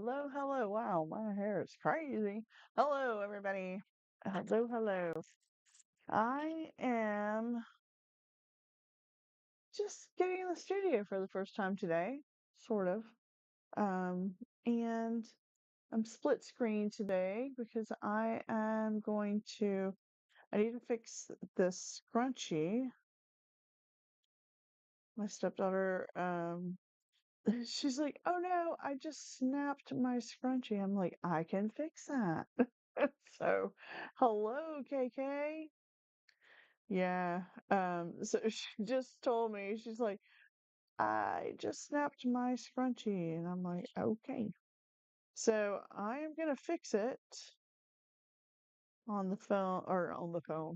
Hello, hello. Wow, my hair is crazy. Hello, everybody. Hello, hello. I am just getting in the studio for the first time today, sort of. Um, and I'm split screen today because I need to fix this scrunchie. My stepdaughter, she's like, "Oh no, I just snapped my scrunchie." I'm like, "I can fix that." So, hello, KK. Yeah. So she just told me, she's like, "I just snapped my scrunchie." And I'm like, "Okay." So I am gonna fix it on the phone or on the phone.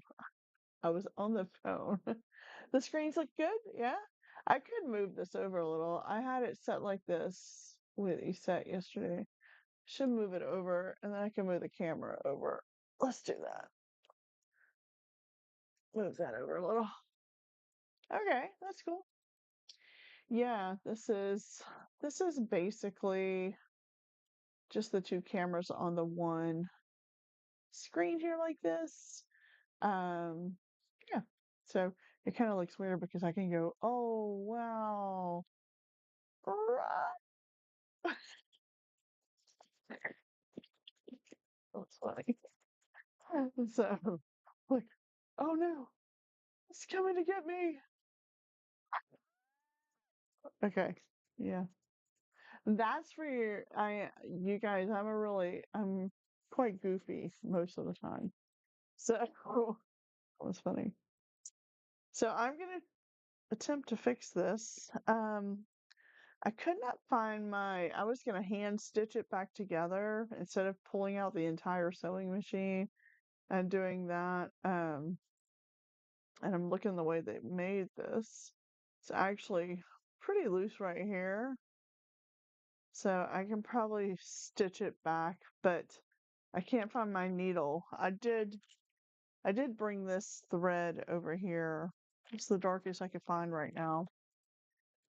I was on the phone. The screens look good, yeah. I could move this over a little. I had it set like this with you set yesterday. Should move it over and then I can move the camera over. Let's do that. Move that over a little. Okay, that's cool. Yeah, this is basically just the two cameras on the one screen here like this. Um, yeah. So it kind of looks weird because I can go, oh wow. Right. That's funny. So like, oh no, it's coming to get me. Okay. Yeah. That's for you guys, I'm quite goofy most of the time. So that was funny. So I'm gonna attempt to fix this. I could not find I was gonna hand stitch it back together instead of pulling out the entire sewing machine and doing that. And I'm looking the way they made this. It's actually pretty loose right here. So I can probably stitch it back, but I can't find my needle. I did bring this thread over here. It's the darkest I could find right now.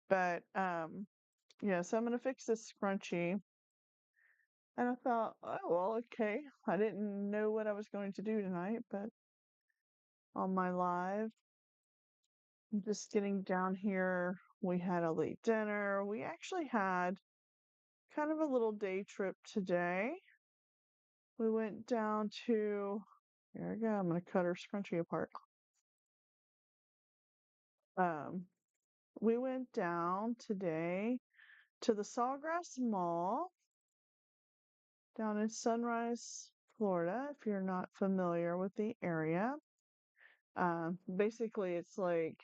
But yeah, so I'm gonna fix this scrunchie. And I thought, oh well, okay. I didn't know what I was going to do tonight, but on my live, I'm just getting down here. We had a late dinner. We actually had kind of a little day trip today. We went down to, here we go. I'm gonna cut her scrunchie apart. Um, we went down today to the Sawgrass Mall down in Sunrise, Florida, if you're not familiar with the area. Basically, it's like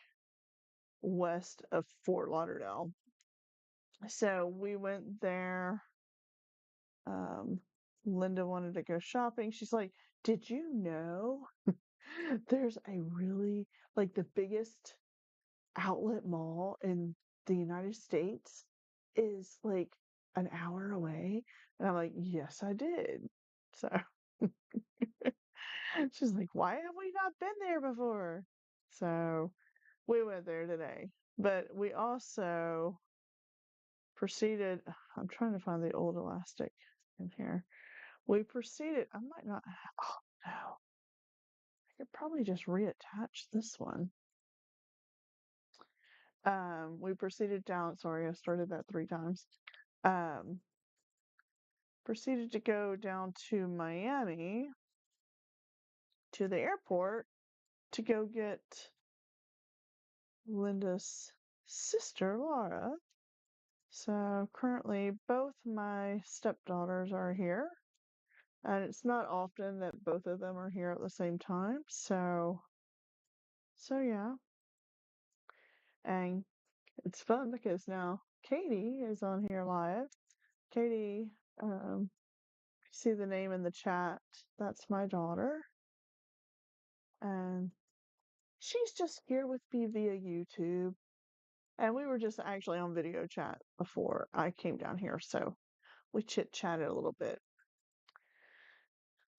west of Fort Lauderdale. So we went there. Um, Linda wanted to go shopping. She's like, "Did you know there's a really like the biggest outlet mall in the United States is like an hour away?" And I'm like, "Yes, I did." So she's like, "Why have we not been there before?" So we went there today. But we also proceeded, I'm trying to find the old elastic in here. We proceeded, I might not, oh no, I could probably just reattach this one. We proceeded down, sorry, I started that 3 times. Um, Proceeded to go down to Miami to the airport to go get Linda's sister, Laura. So currently, both my stepdaughters are here, and it's not often that both of them are here at the same time. So yeah, and it's fun because now Katie is on here live. Katie, see the name in the chat. That's my daughter, and she's just here with me via YouTube. And we were just actually on video chat before I came down here, so we chit chatted a little bit.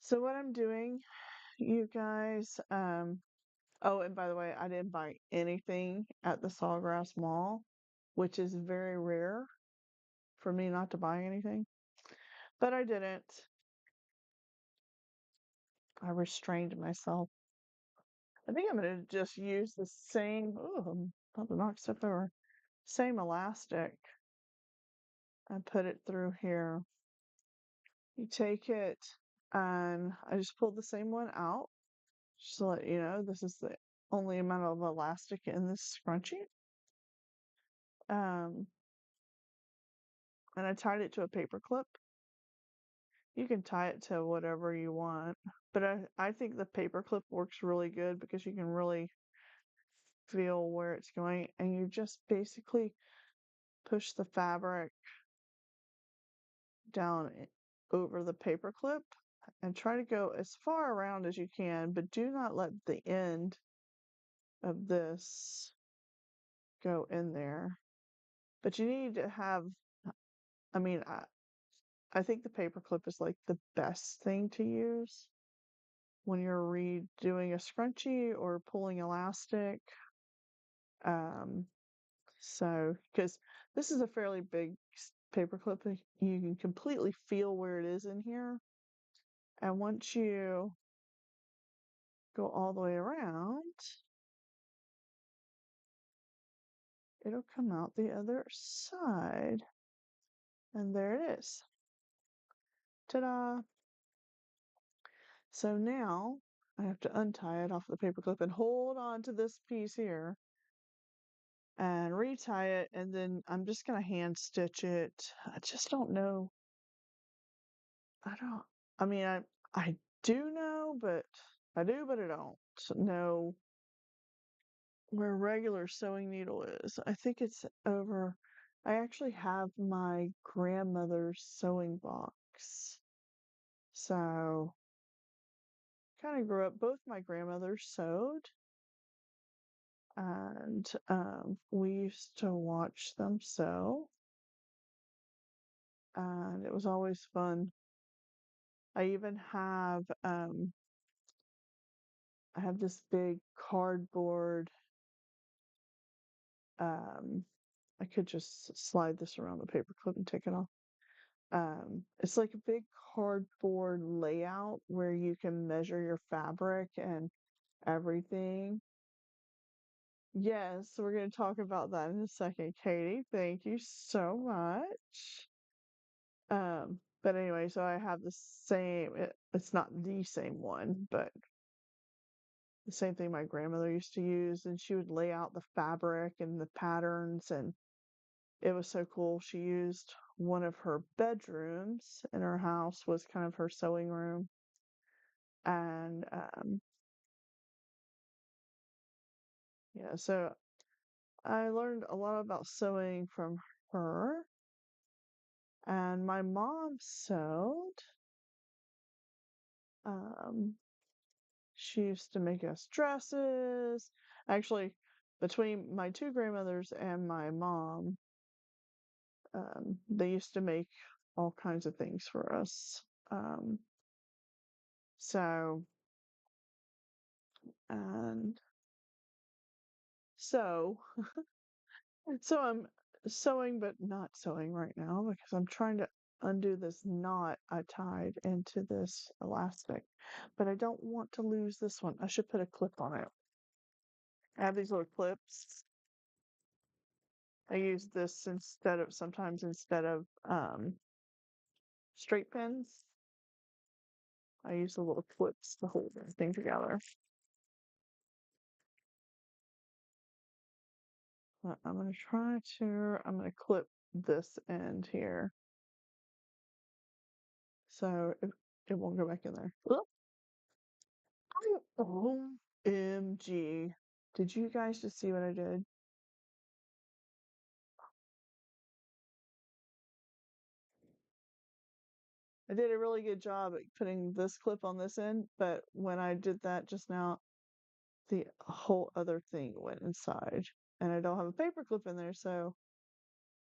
So what I'm doing, you guys, oh, and by the way, I didn't buy anything at the Sawgrass Mall, which is very rare for me not to buy anything. but I didn't. I restrained myself. I think I'm gonna just use the same. Oh, I'm about to knock stuff over. Same elastic. I put it through here. You take it, and I just pulled the same one out. Just to let you know, this is the only amount of elastic in this scrunchie. Um, and I tied it to a paper clip. You can tie it to whatever you want, but I think the paper clip works really good because you can really feel where it's going, and you just basically push the fabric down over the paper clip and try to go as far around as you can, but do not let the end of this go in there. But you need to have, I mean, I think the paper clip is like the best thing to use when you're redoing a scrunchie or pulling elastic. Um, because this is a fairly big paper clip, you can completely feel where it is in here. And once you go all the way around, it'll come out the other side. And there it is. Ta-da! So now I have to untie it off the paper clip and hold on to this piece here and retie it, and then I'm just gonna hand stitch it. I just don't know. I don't. I mean, I do know, but I do, but I don't know where a regular sewing needle is. I think it's over. I actually have my grandmother's sewing box, so kind of grew up. Both my grandmothers sewed, and we used to watch them sew, and it was always fun. I even I have this big cardboard. Um, I could just slide this around the paper clip and take it off. It's like a big cardboard layout where you can measure your fabric and everything. Yes, we're going to talk about that in a second, Katie. Thank you so much. But anyway, so I have the same, it's not the same one, but the same thing my grandmother used to use, and she would lay out the fabric and the patterns, and it was so cool. She used one of her bedrooms in her house was kind of her sewing room, and yeah, so I learned a lot about sewing from her, and my mom sewed. Um, she used to make us dresses. Actually, between my two grandmothers and my mom, they used to make all kinds of things for us. Um, so, and so, so I'm sewing, but not sewing right now because I'm trying to undo this knot I tied into this elastic, but I don't want to lose this one. I should put a clip on it. I have these little clips. I use this sometimes instead of straight pins. I use the little clips to hold everything together. I'm gonna clip this end here so it won't go back in there. OMG. Did you guys just see what I did? I did a really good job at putting this clip on this end, but when I did that just now, the whole other thing went inside. And I don't have a paper clip in there, so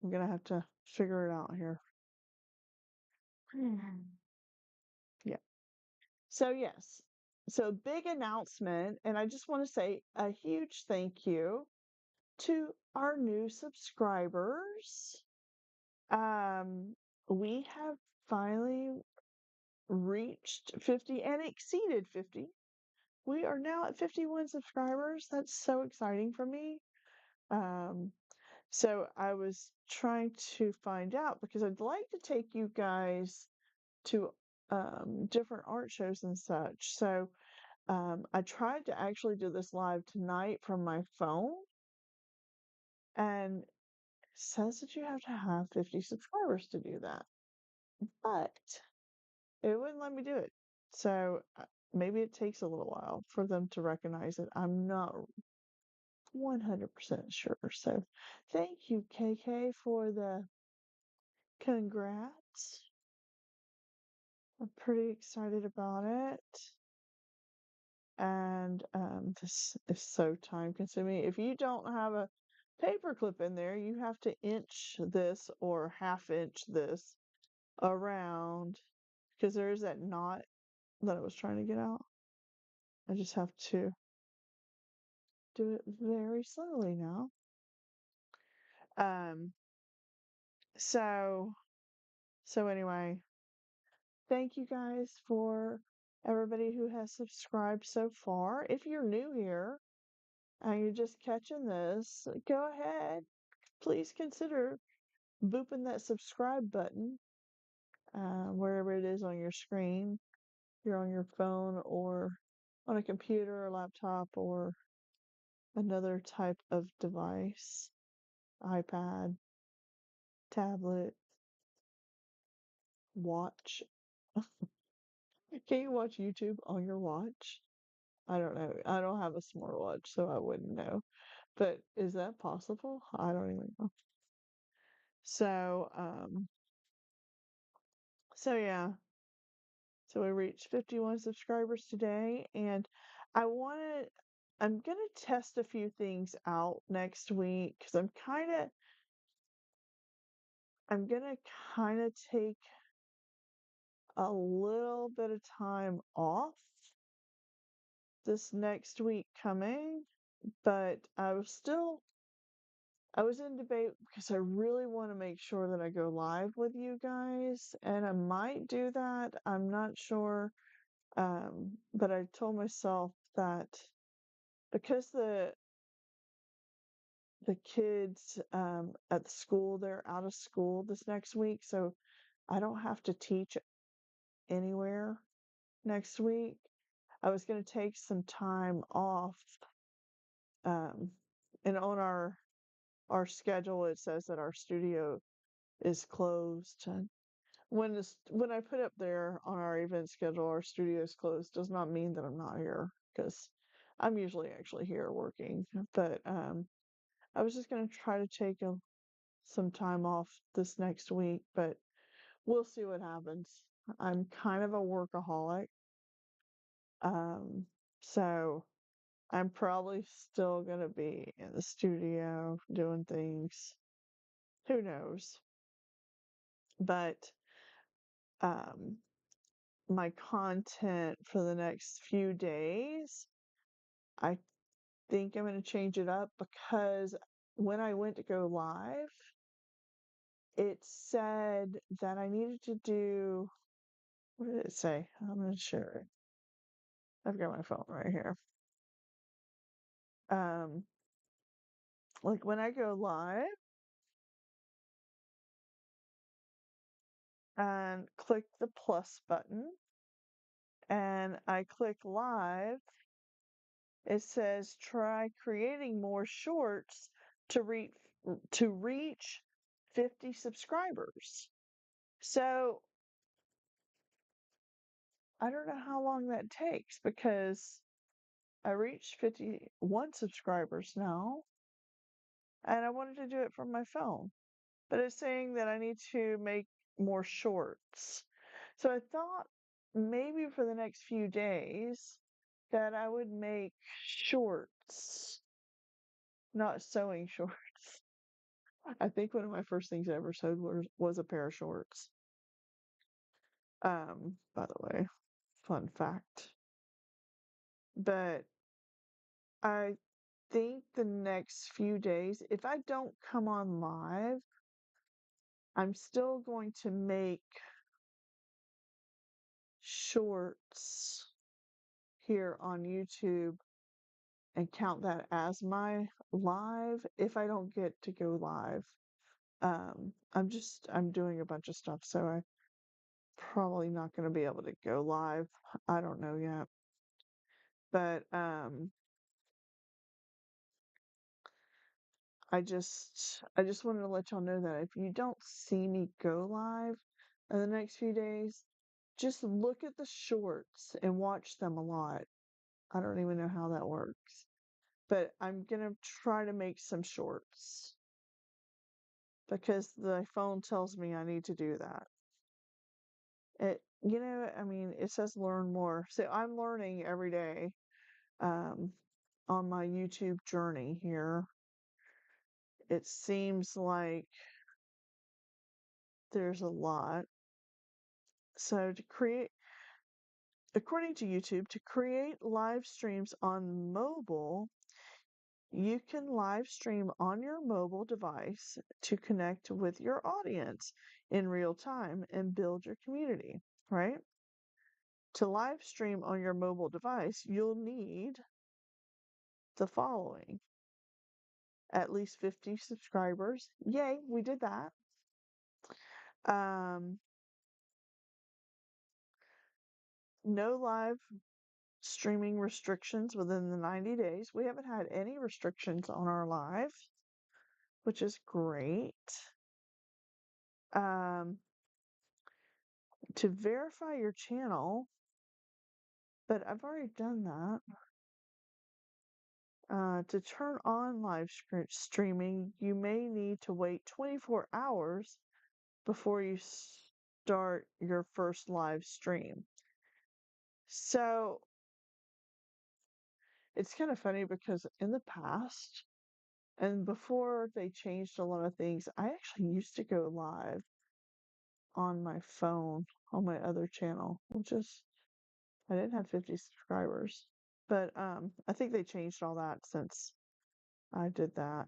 I'm gonna have to figure it out here. Yeah. So yes. So big announcement, and I just want to say a huge thank you to our new subscribers. Um, we have finally reached 50 and exceeded 50. We are now at 51 subscribers. That's so exciting for me. Um, so I was trying to find out because I'd like to take you guys to different art shows and such. So I tried to actually do this live tonight from my phone, and it says that you have to have 50 subscribers to do that, but it wouldn't let me do it. So maybe it takes a little while for them to recognize it. I'm not 100% sure. So thank you, KK, for the congrats. I'm pretty excited about it. And this is so time consuming. If you don't have a paper clip in there, you have to inch this or half inch this around because there is that knot that I was trying to get out. I just have to do it very slowly now. Um, so anyway, thank you guys for everybody who has subscribed so far. If you're new here and you're just catching this, go ahead. Please consider booping that subscribe button wherever it is on your screen. You're on your phone or on a computer or laptop or another type of device, iPad, tablet, watch. Can you watch YouTube on your watch? I don't know. I don't have a smartwatch, so I wouldn't know. But is that possible? I don't even know. So, yeah. So we reached 51 subscribers today, and I want to. I'm gonna test a few things out next week because I'm gonna kind of take a little bit of time off this next week coming, but I was in debate because I really want to make sure that I go live with you guys, and I might do that. I'm not sure. But I told myself that because the kids at the school, they're out of school this next week, so I don't have to teach anywhere next week. I was going to take some time off, um, and on our schedule it says that our studio is closed. And when I put up there on our event schedule, our studio is closed, does not mean that I'm not here because I'm usually actually here working. But I was just going to try to take some time off this next week, but we'll see what happens. I'm kind of a workaholic. Um, so I'm probably still going to be in the studio doing things. Who knows? But um, my content for the next few days, I think I'm going to change it up because when I went to go live, it said that I needed to do, what did it say? I'm going to share it. I've got my phone right here. Um, like when I go live and click the plus button and I click live, it says try creating more shorts to reach 50 subscribers. So I don't know how long that takes because I reached 51 subscribers now and I wanted to do it from my phone. But it's saying that I need to make more shorts. So I thought maybe for the next few days that I would make shorts, not sewing shorts. I think one of my first things I ever sewed was a pair of shorts. By the way, fun fact. But I think the next few days, if I don't come on live, I'm still going to make shorts here on YouTube and count that as my live if I don't get to go live. I'm doing a bunch of stuff, so I probably not going to be able to go live. I don't know yet. But I just wanted to let y'all know that if you don't see me go live in the next few days, just look at the shorts and watch them a lot. I don't even know how that works. But I'm gonna try to make some shorts because the phone tells me I need to do that. I mean, it says learn more. So I'm learning every day um, on my YouTube journey here. It seems like there's a lot. So according to YouTube, to create live streams on mobile, you can live stream on your mobile device to connect with your audience in real time and build your community, right? To live stream on your mobile device, you'll need the following: at least 50 subscribers. Yay, we did that. Um, no live streaming restrictions within the 90 days. We haven't had any restrictions on our live, which is great. Um, to verify your channel, but I've already done that. To turn on live streaming, you may need to wait 24 hours before you start your first live stream. So it's kind of funny because in the past, and before they changed a lot of things, I actually used to go live on my phone on my other channel, which is I didn't have 50 subscribers. But I think they changed all that since I did that.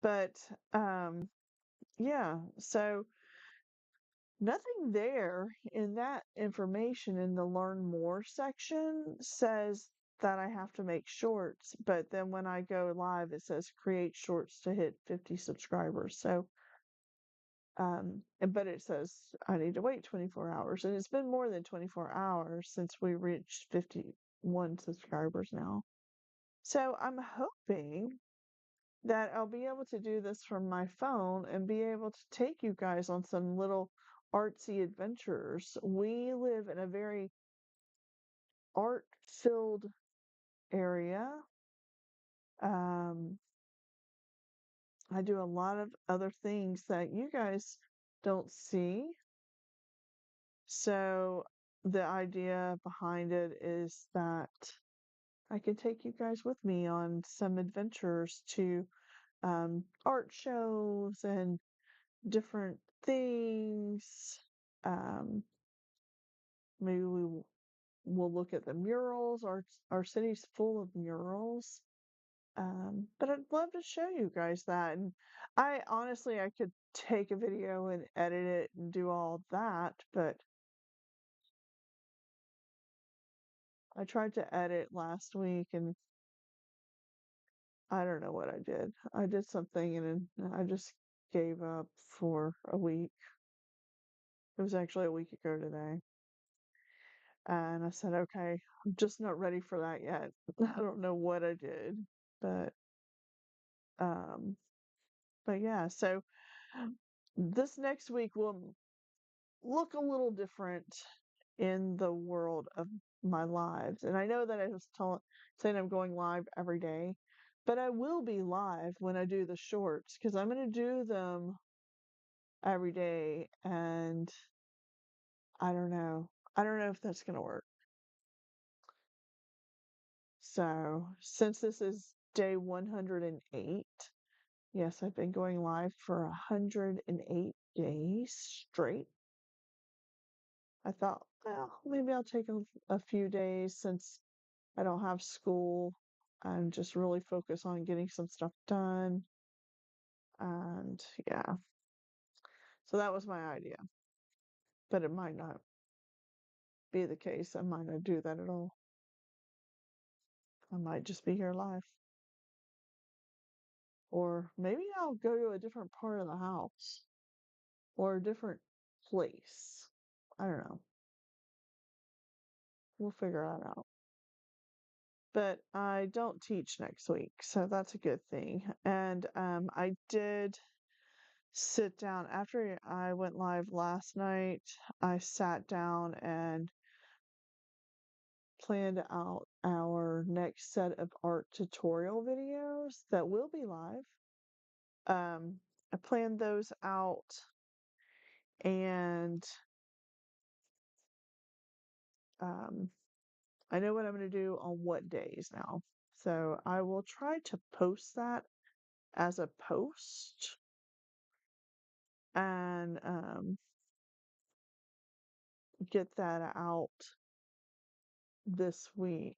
But um yeah, so nothing there in that information in the learn more section says that I have to make shorts, but then when I go live it says create shorts to hit 50 subscribers. So but it says I need to wait 24 hours, and it's been more than 24 hours since we reached 51 subscribers now. So I'm hoping that I'll be able to do this from my phone and be able to take you guys on some little artsy adventures. We live in a very art-filled area. Um, I do a lot of other things that you guys don't see. So the idea behind it is that I can take you guys with me on some adventures to art shows and different things. Um, maybe we'll look at the murals. Our city's full of murals. But I'd love to show you guys that. And I honestly, I could take a video and edit it and do all that, but I tried to edit last week and I don't know what I did. I did something and then I just gave up for a week. It was actually a week ago today. And I said, okay, I'm just not ready for that yet. I don't know what I did, but um, but yeah. So this next week will look a little different in the world of my lives. And I know that I was saying I'm going live every day, but I will be live when I do the shorts because I'm going to do them every day. And I don't know. I don't know if that's going to work. So, since this is day 108, yes, I've been going live for 108 days straight. I thought, well, maybe I'll take a few days since I don't have school and just really focus on getting some stuff done. And yeah, so that was my idea, but it might not. be the case, I might not do that at all. I might just be here live. Or maybe I'll go to a different part of the house or a different place. I don't know. We'll figure that out. But I don't teach next week, so that's a good thing. And I did sit down after I went live last night. I sat down and planned out our next set of art tutorial videos that will be live. I planned those out and um, I know what I'm going to do on what days now. So I will try to post that as a post and get that out this week.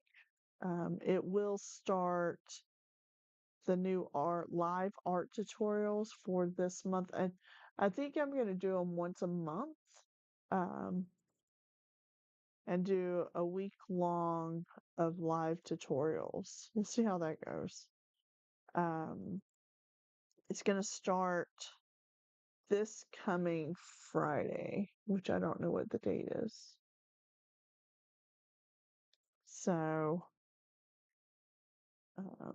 It will start the new art live art tutorials for this month. And I think I'm going to do them once a month. Um, and do a week long of live tutorials. We'll see how that goes. Um, it's going to start this coming Friday, which I don't know what the date is. So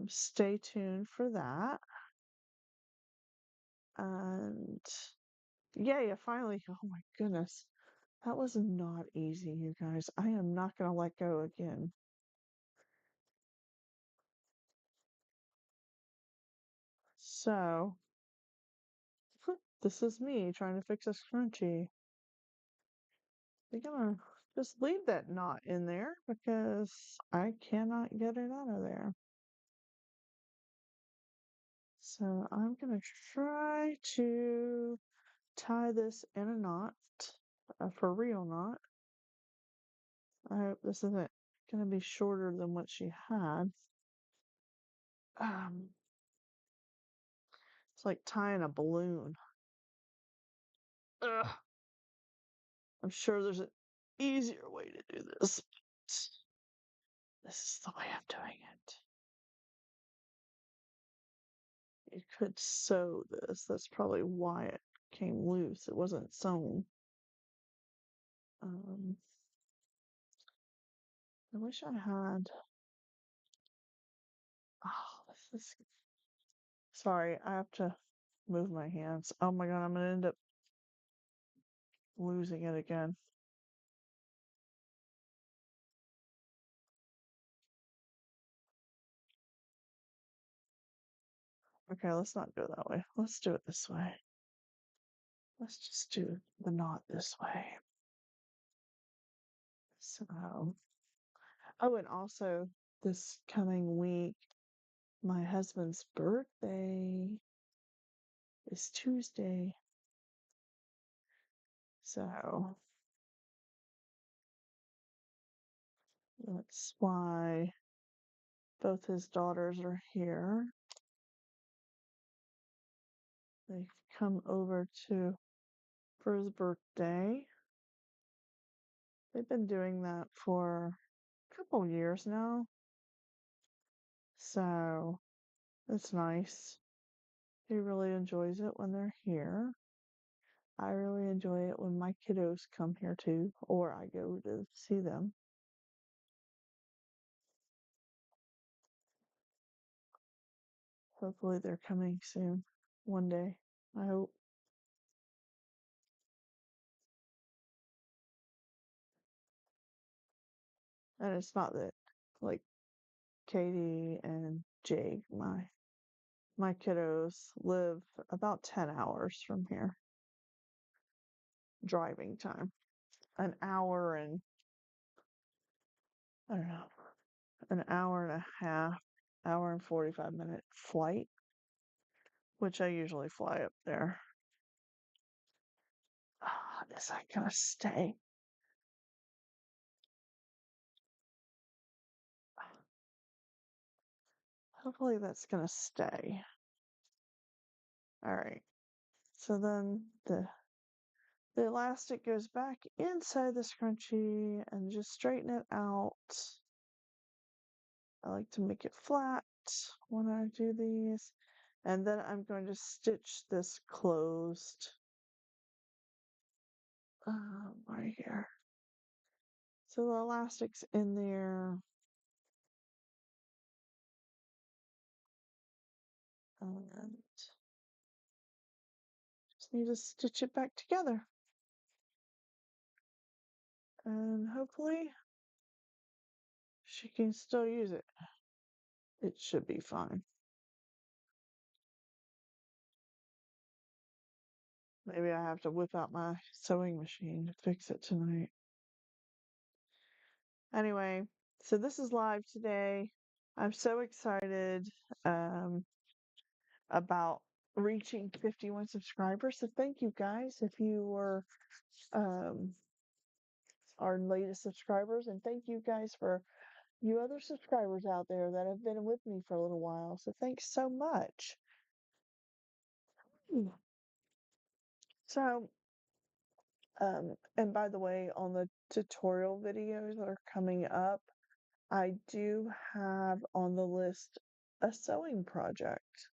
stay tuned for that. And yeah, finally. Oh my goodness. That was not easy, you guys. I am not going to let go again. So, this is me trying to fix a scrunchie. We're gonna just leave that knot in there because I cannot get it out of there. So I'm gonna try to tie this in a knot, a for real knot. I hope this isn't gonna be shorter than what she had. Um, it's like tying a balloon. Ugh. I'm sure there's an easier way to do this. This is the way I'm doing it. You could sew this. That's probably why it came loose. It wasn't sewn. Um, I wish I had. Oh, this is. Sorry, I have to move my hands. Oh my god, I'm gonna end up losing it again. Okay, let's not go that way. Let's do it this way. Let's just do the knot this way. So, oh, and also this coming week, my husband's birthday is Tuesday. So that's why both his daughters are here. They've come over to for his birthday. They've been doing that for a couple years now. So it's nice. He really enjoys it when they're here. I really enjoy it when my kiddos come here too, or I go to see them. Hopefully they're coming soon. One day. I hope. And it's not that like Katie and Jake, my kiddos live about 10 hours from here. Driving time. An hour and I don't know, an hour and a half, hour and 45-minute flight, which I usually fly up there. Is that gonna stay? Hopefully that's gonna stay. All right. So then The elastic goes back inside the scrunchie and just straighten it out. I like to make it flat when I do these. And then I'm going to stitch this closed right here. So the elastic's in there. And just need to stitch it back together. And hopefully she can still use it. It should be fine. Maybe I have to whip out my sewing machine to fix it tonight. Anyway, so this is live today. I'm so excited um, about reaching 51 subscribers. So thank you guys if you were um, our latest subscribers, and thank you guys for you other subscribers out there that have been with me for a little while. So thanks so much. Mm. So, and by the way, on the tutorial videos that are coming up, I do have on the list a sewing project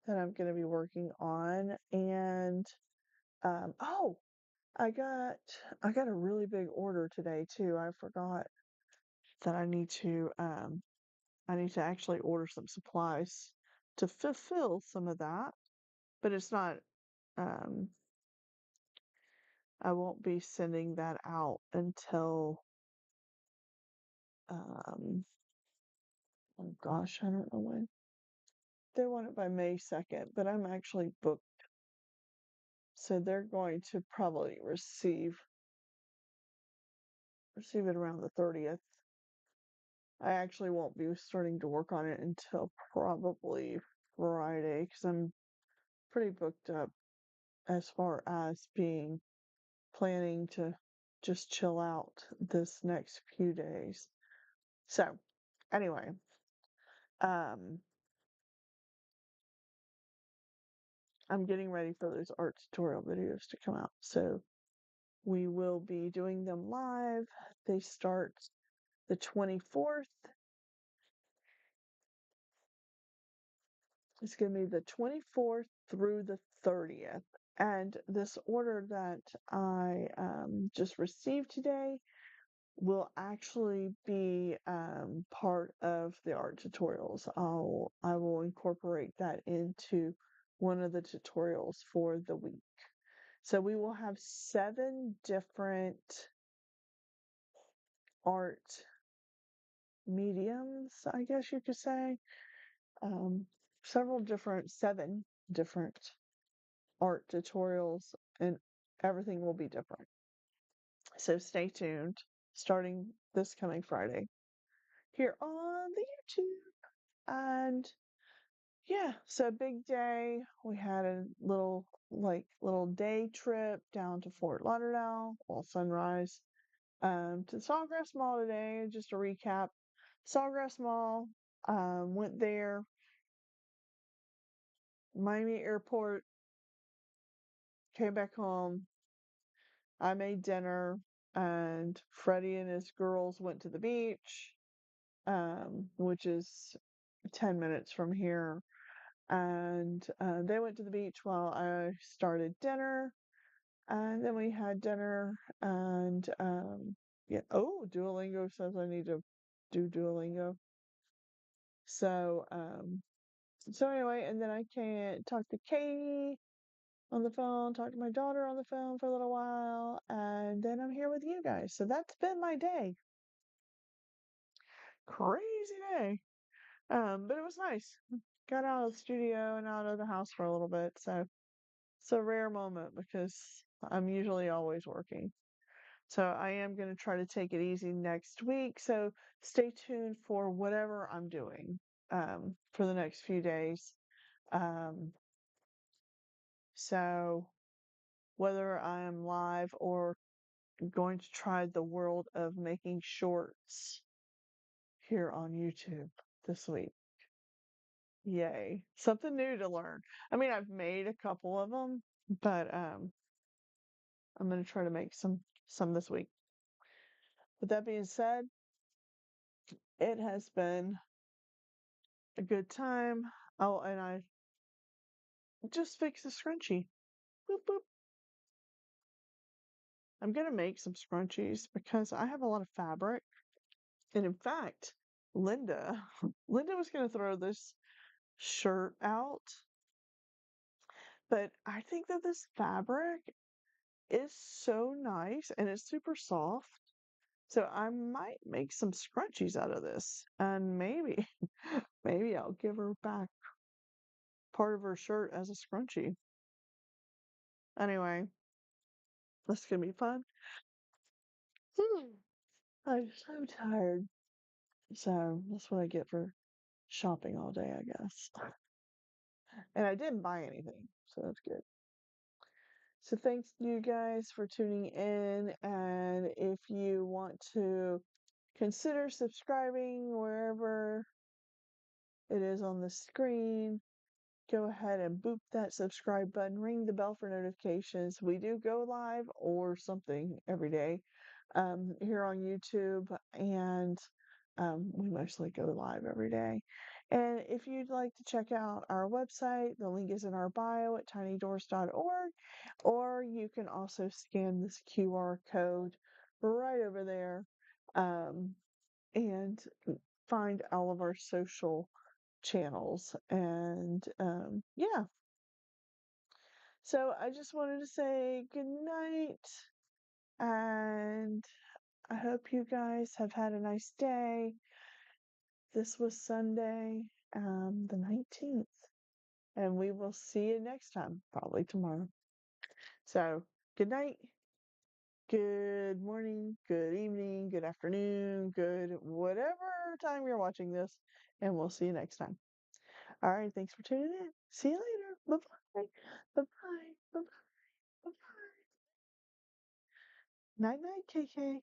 that I'm going to be working on. And oh, I got I got a really big order today too. I forgot that I need to actually order some supplies to fulfill some of that. But it's not um I won't be sending that out until um oh gosh, I don't know when. They want it by May 2nd, but I'm actually booked. So they're going to probably receive it around the 30th. I actually won't be starting to work on it until probably Friday because I'm pretty booked up as far as being planning to just chill out this next few days. So, anyway, um, I'm getting ready for those art tutorial videos to come out. So, we will be doing them live. They start the 24th. It's going to be the 24th through the 30th. And this order that I just received today will actually be part of the art tutorials. I will incorporate that into one of the tutorials for the week. So we will have 7 different art mediums, I guess you could say. Um, 7 different art tutorials, and everything will be different. So stay tuned starting this coming Friday here on the YouTube. And yeah, so big day. We had a little day trip down to Fort Lauderdale, well, Sunrise, to Sawgrass Mall today. Just a recap. Sawgrass Mall, went there, Miami Airport, came back home. I made dinner, and Freddie and his girls went to the beach, which is 10 minutes from here. And they went to the beach while I started dinner. And then we had dinner, and yeah. Oh, Duolingo says I need to do Duolingo. So so anyway, and then I can talk to Katie on the phone, talk to my daughter on the phone for a little while, and then I'm here with you guys. So that's been my day. Crazy day. But it was nice. Got out of the studio and out of the house for a little bit. So it's a rare moment because I'm usually always working. So I am going to try to take it easy next week. So stay tuned for whatever I'm doing for the next few days. Um, so whether I am live or going to try the world of making shorts here on YouTube this week. Yay. Something new to learn. I mean, I've made a couple of them, but I'm gonna try to make some this week. With that being said, it has been a good time. Oh, and I just fixed the scrunchie. Boop boop. I'm gonna make some scrunchies because I have a lot of fabric. And in fact, Linda, Linda was gonna throw this shirt out, but I think that this fabric is so nice and it's super soft. So I might make some scrunchies out of this. And maybe, maybe I'll give her back part of her shirt as a scrunchie. Anyway, this is gonna be fun. I'm so tired. So that's what I get for shopping all day, I guess. And I didn't buy anything, so that's good. So thanks you guys for tuning in. And if you want to consider subscribing wherever it is on the screen, go ahead and boop that subscribe button, ring the bell for notifications. We do go live or something every day here on YouTube, and we mostly go live every day. And if you'd like to check out our website, the link is in our bio at tinydoors.org, or you can also scan this QR code right over there um, and find all of our social channels. And yeah, so I just wanted to say good night, and I hope you guys have had a nice day. This was Sunday, the 19th, and we will see you next time, probably tomorrow. So, good night, good morning, good evening, good afternoon, good whatever time you're watching this, and we'll see you next time. All right, thanks for tuning in. See you later. Bye bye. Bye bye. Bye bye. Bye bye. Night night, KK.